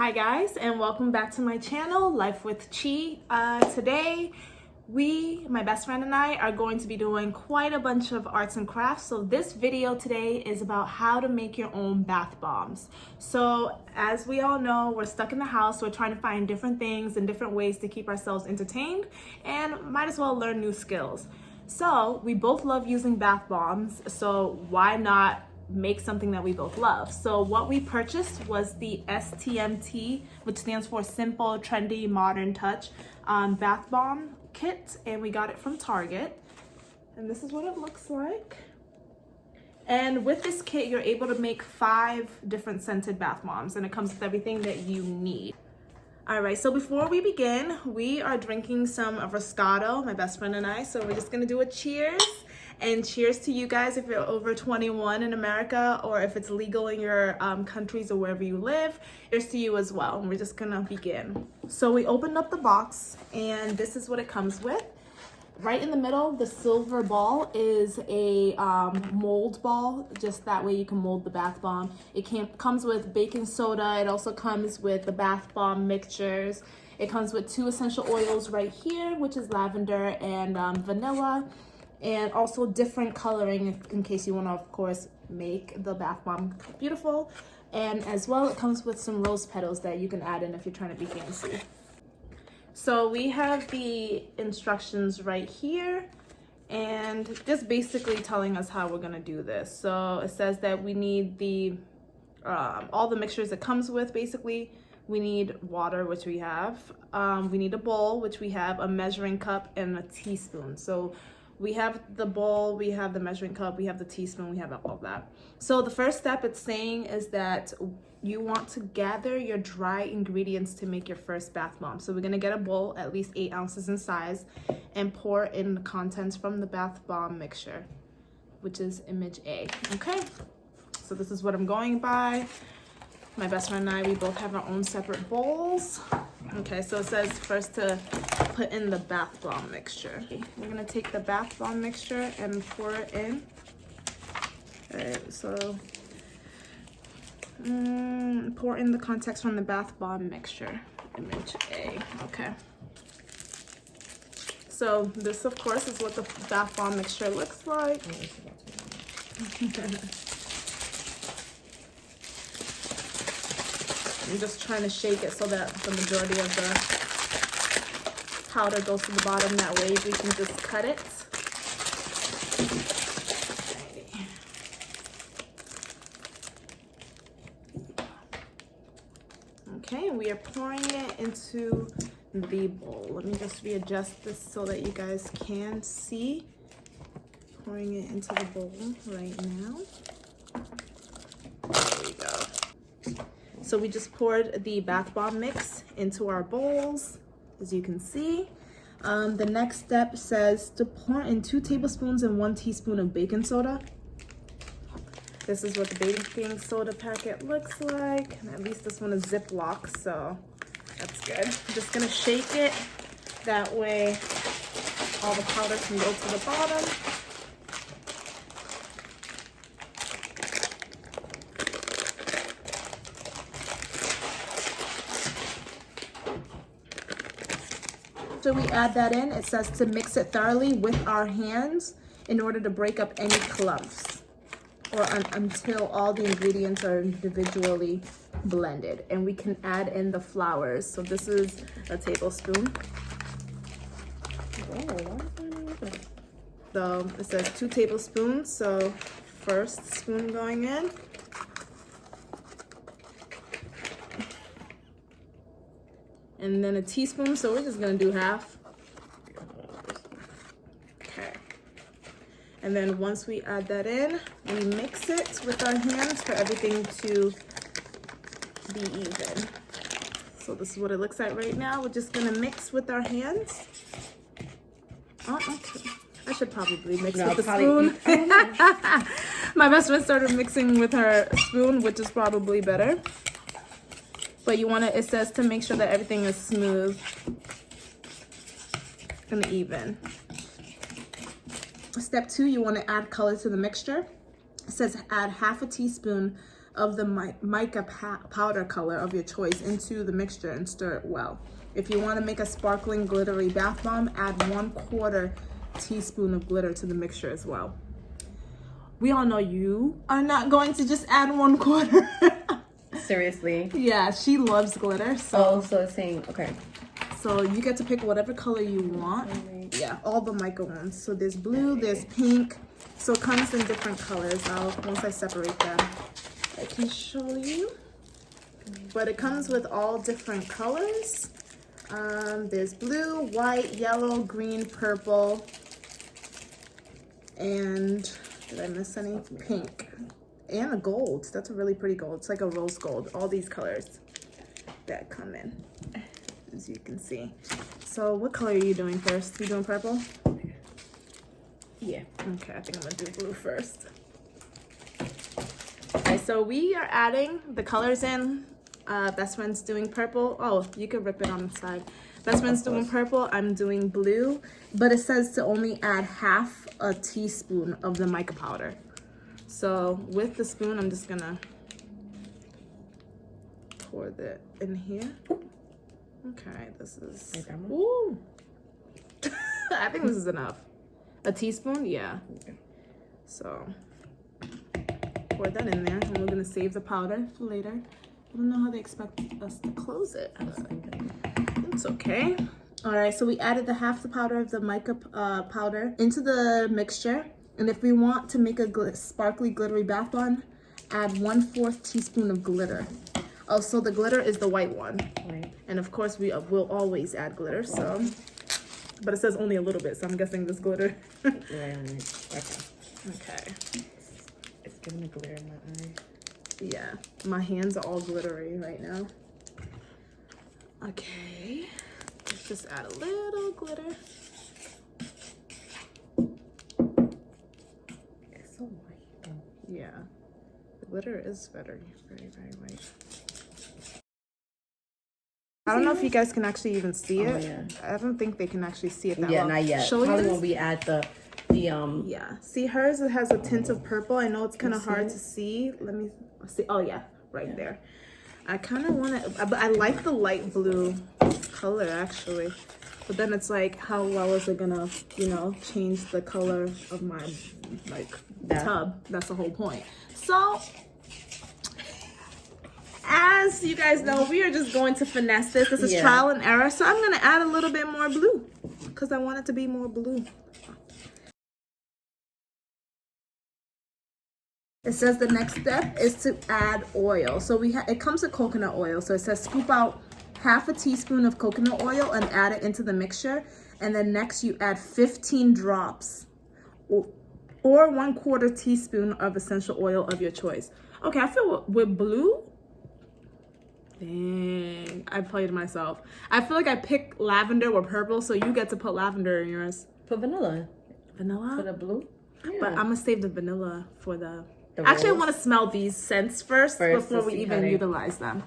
Hi guys, and welcome back to my channel, Life with Chi. Today, my best friend and I, are going to be doing quite a bunch of arts and crafts. So this video today is about how to make your own bath bombs. So as we all know, we're stuck in the house. We're trying to find different things and different ways to keep ourselves entertained and might as well learn new skills. So we both love using bath bombs, so why not make something that we both love? So what we purchased was the STMT, which stands for Simple, Trendy, Modern Touch bath bomb kit, and we got it from Target. And this is what it looks like. And with this kit, you're able to make 5 different scented bath bombs, and it comes with everything that you need. All right, so before we begin, we are drinking some Roscato, my best friend and I. So we're just gonna do a cheers. And cheers to you guys if you're over 21 in America, or if it's legal in your countries or wherever you live. Cheers to you as well. And we're just gonna begin. So we opened up the box, and this is what it comes with. Right in the middle, the silver ball is a mold ball. Just that way you can mold the bath bomb. It comes with baking soda. It also comes with the bath bomb mixtures. It comes with 2 essential oils right here, which is lavender and vanilla. And also different coloring in case you want to, of course, make the bath bomb beautiful. And as well, it comes with some rose petals that you can add in if you're trying to be fancy. So we have the instructions right here, and just basically telling us how we're gonna do this. So it says that we need the all the mixtures it comes with. Basically, we need water, which we have. We need a bowl, which we have, a measuring cup, and a teaspoon. So we have the bowl, we have the measuring cup, we have the teaspoon, we have all of that. So the first step it's saying is that you want to gather your dry ingredients to make your first bath bomb. So we're gonna get a bowl, at least 8 ounces in size, and pour in the contents from the bath bomb mixture, which is image A, okay? So this is what I'm going by. My best friend and I, we both have our own separate bowls. Okay, so it says first to put in the bath bomb mixture. We're gonna take the bath bomb mixture and pour it in. All right, so pour in the contents from the bath bomb mixture, image A, okay. So this, of course, is what the bath bomb mixture looks like. I'm just trying to shake it so that the majority of the powder goes to the bottom. That way we can just cut it. Okay, we are pouring it into the bowl. Let me just readjust this so that you guys can see. Pouring it into the bowl right now. There we go. So we just poured the bath bomb mix into our bowls, as you can see. The next step says to pour in 2 tablespoons and 1 teaspoon of baking soda. This is what the baking soda packet looks like. And at least this one is Ziploc, so that's good. I'm just gonna shake it. That way all the powder can go to the bottom. After we add that in, it says to mix it thoroughly with our hands in order to break up any clumps, or until all the ingredients are individually blended. And we can add in the flowers. So this is a tablespoon. So it says 2 tablespoons. So first spoon going in. And then a teaspoon, so we're just gonna do half. Okay. And then once we add that in, we mix it with our hands for everything to be even. So this is what it looks like right now. We're just gonna mix with our hands. Oh, okay. I should probably mix with the spoon. My best friend started mixing with her spoon, which is probably better. But you want to, it says to make sure that everything is smooth and even. Step 2, you want to add color to the mixture. It says add half a teaspoon of the mica powder color of your choice into the mixture and stir it well. If you want to make a sparkling glittery bath bomb, add 1/4 teaspoon of glitter to the mixture as well. We all know you are not going to just add 1/4. Seriously? Yeah, she loves glitter. So it's saying, okay. So you get to pick whatever color you want. Yeah, all the mica ones. So there's blue, there's pink. So it comes in different colors. Once I separate them, I can show you. But it comes with all different colors. There's blue, white, yellow, green, purple, and did I miss any? Pink. And a gold. That's a really pretty gold. It's like a rose gold. All these colors that come in, as you can see. So what color are you doing first? You doing purple? Yeah. Okay, I think I'm gonna do blue first. Okay, so we are adding the colors in. Best friend's doing purple. Oh, you can rip it on the side. Best friend's doing purple. I'm doing blue, but it says to only add 1/2 teaspoon of the mica powder. So with the spoon, I'm just gonna pour that in here. Okay, this is. Ooh. I think this is enough. A teaspoon, yeah. So pour that in there, and we're gonna save the powder for later. I don't know how they expect us to close it. It's okay. All right, so we added the 1/2 the powder of the mica powder into the mixture. And if we want to make a sparkly glittery bath bomb, add 1/4 teaspoon of glitter. Oh, so the glitter is the white one. Right. And of course we will always add glitter, so. But it says only a little bit, so I'm guessing this glitter. Okay. Okay. It's giving me glitter in my eye. Yeah, my hands are all glittery right now. Okay, let's just add a little glitter. It's so white though. Yeah, the glitter is very, very, very white. I don't know if you guys can actually even see it. Yeah. I don't think they can actually see it that well. Yeah, not yet. Probably when we add the yeah. See, hers, it has a tint of purple. I know it's kind of hard to see. Let me see. Oh yeah, right there. I kind of want to, but I like the light blue color actually. But then it's like, how well is it gonna, you know, change the color of my tub? That's the whole point. So, as you guys know, we are just going to finesse this. This is trial and error. So I'm gonna add a little bit more blue because I want it to be more blue. It says the next step is to add oil. So it comes with coconut oil. So it says scoop out 1/2 teaspoon of coconut oil and add it into the mixture. And then next you add 15 drops or 1/4 teaspoon of essential oil of your choice. Okay, I feel with blue, dang, I played myself. I feel like I picked lavender or purple, so you get to put lavender in yours. Put vanilla. Vanilla? For the blue? Yeah. But I'm gonna save the vanilla for the actually, I want to smell these scents first before we even utilize them.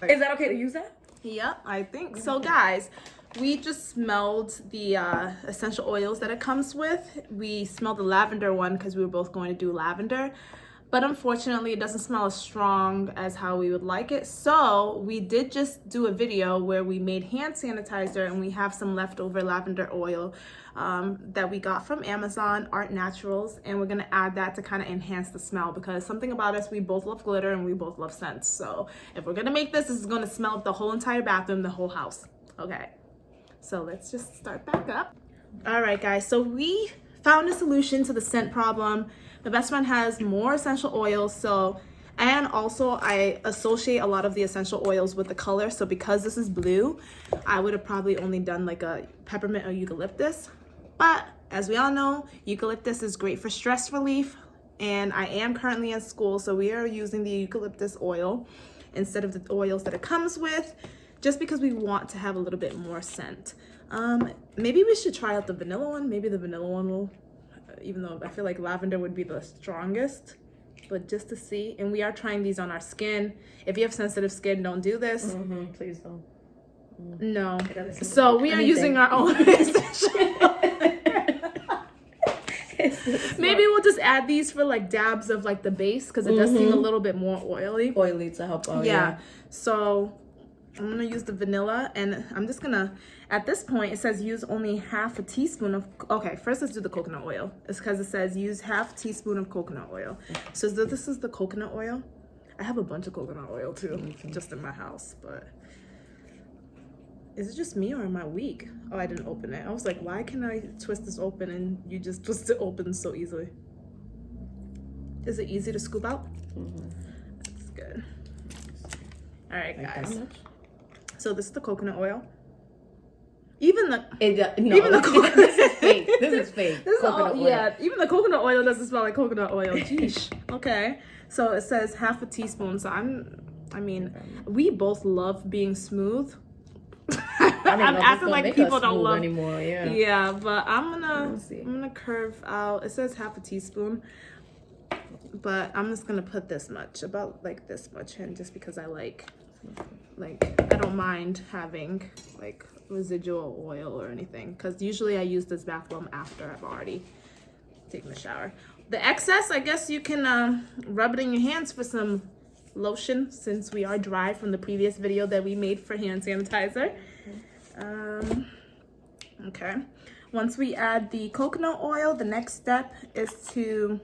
Is that okay to use that? Yep, I think so. Guys, we just smelled the essential oils that it comes with. We smelled the lavender one because we were both going to do lavender. But unfortunately, it doesn't smell as strong as how we would like it. So we did just do a video where we made hand sanitizer, and we have some leftover lavender oil that we got from Amazon, Art Naturals, and we're gonna add that to kind of enhance the smell, because something about us, we both love glitter and we both love scents. So if we're gonna make this is gonna smell the whole entire bathroom, the whole house. Okay, so let's just start back up. All right, guys, so we found a solution to the scent problem. My best friend has more essential oils, and also I associate a lot of the essential oils with the color. So because this is blue, I would have probably only done like a peppermint or eucalyptus. But as we all know, eucalyptus is great for stress relief, and I am currently in school, so we are using the eucalyptus oil instead of the oils that it comes with, just because we want to have a little bit more scent. Maybe we should try out the vanilla one. Maybe the vanilla one will, even though I feel like lavender would be the strongest, but just to see. And we are trying these on our skin. If you have sensitive skin, don't do this. Please don't. No. So we are using our own essential. Maybe we'll just add these for like dabs of like the base because it does seem a little bit more oily. Oily to help out. Yeah. So I'm gonna use the vanilla, and I'm just gonna, at this point it says use only half a teaspoon of, okay, first let's do the coconut oil. It's because it says use half a teaspoon of coconut oil. So this is the coconut oil. I have a bunch of coconut oil too, just in my house, but is it just me or am I weak? Oh, I didn't open it. I was like, why can I twist this open and you just twist it open so easily? Is it easy to scoop out? That's good. All right, guys. So this is the coconut oil. Even the this is fake. This is fake. This coconut oil. Yeah, even the coconut oil doesn't smell like coconut oil. Jeez. Okay. So it says half a teaspoon. So I mean, we both love being smooth. I'm acting like people don't love anymore. Yeah. Yeah, but I'm gonna curve out. It says half a teaspoon, but I'm just gonna put this much, about like this much in, just because I like I don't mind having like residual oil or anything, because usually I use this bath bomb after I've already taken the shower. The excess, I guess you can rub it in your hands for some lotion, since we are dry from the previous video that we made for hand sanitizer. Okay, once we add the coconut oil, the next step is to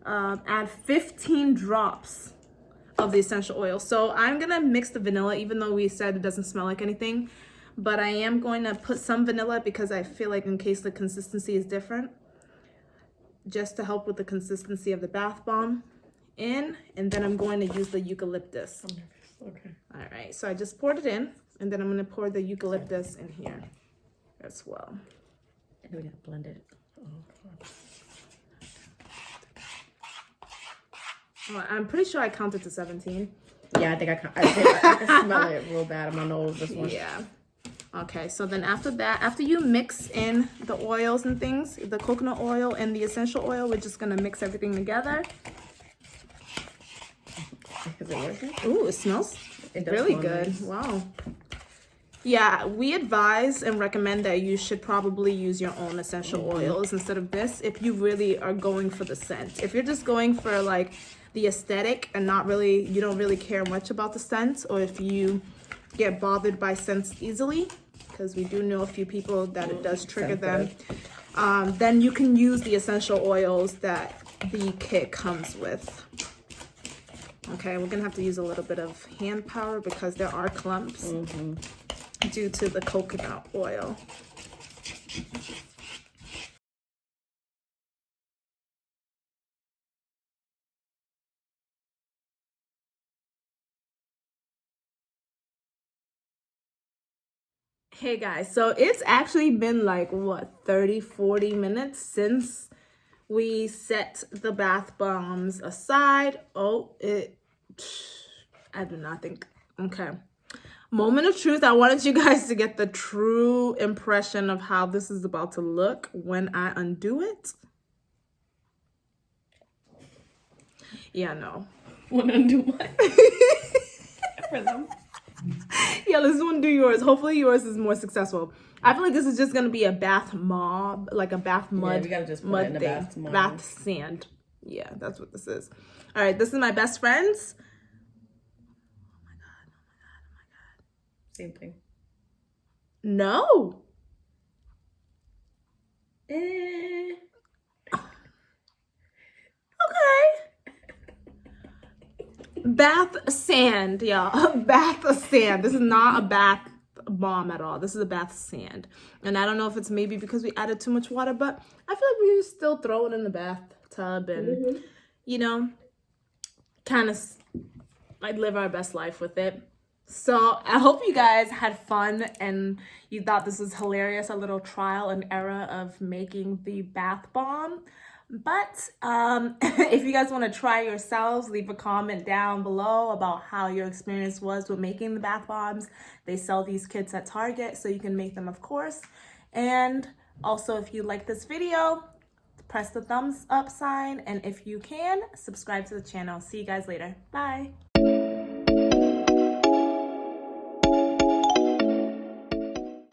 add 15 drops of the essential oil. So I'm gonna mix the vanilla, even though we said it doesn't smell like anything, but I am going to put some vanilla because I feel like in case the consistency is different, just to help with the consistency of the bath bomb in, and then I'm going to use the eucalyptus. Okay. All right, so I just poured it in, and then I'm going to pour the eucalyptus in here as well. And we gotta blend it. Oh, I'm pretty sure I counted to 17. Yeah, I think I can smell it real bad on my nose. This one. Yeah. Okay, so then after that, after you mix in the oils and things, the coconut oil and the essential oil, we're just gonna mix everything together. Is it working? Ooh, it smells really good. Nice. Wow. Yeah, we advise and recommend that you should probably use your own essential oils instead of this if you really are going for the scent. If you're just going for like the aesthetic and you don't really care much about the scent, or if you get bothered by scents easily, because we do know a few people that it does trigger them, then you can use the essential oils that the kit comes with. Okay, we're gonna have to use a little bit of hand power because there are clumps due to the coconut oil. Hey guys, so it's actually been like what, 30-40 minutes since we set the bath bombs aside. I do not think. Okay, moment of truth. I wanted you guys to get the true impression of how this is about to look when I undo it. Yeah, no. Want to undo what? For them. Yeah, let's undo yours. Hopefully yours is more successful. I feel like this is just gonna be a bath mob, like a bath mud. Yeah, we gotta just put mud it in the thing. bath. Bath sand. Yeah, that's what this is. All right, this is my best friends. Oh my god! Oh my god! Oh my god! Same thing. No. Okay. Bath sand, y'all. Bath sand. This is not a bath bomb at all. This is a bath sand. And I don't know if it's maybe because we added too much water, but I feel like we should still throw it in the bathtub and, you know, kind of like live our best life with it. So I hope you guys had fun and you thought this was hilarious, a little trial and error of making the bath bomb. But if you guys want to try yourselves, leave a comment down below about how your experience was with making the bath bombs. They sell these kits at Target, so you can make them, of course. And also, if you like this video, press the thumbs up sign. And if you can, subscribe to the channel. See you guys later. Bye.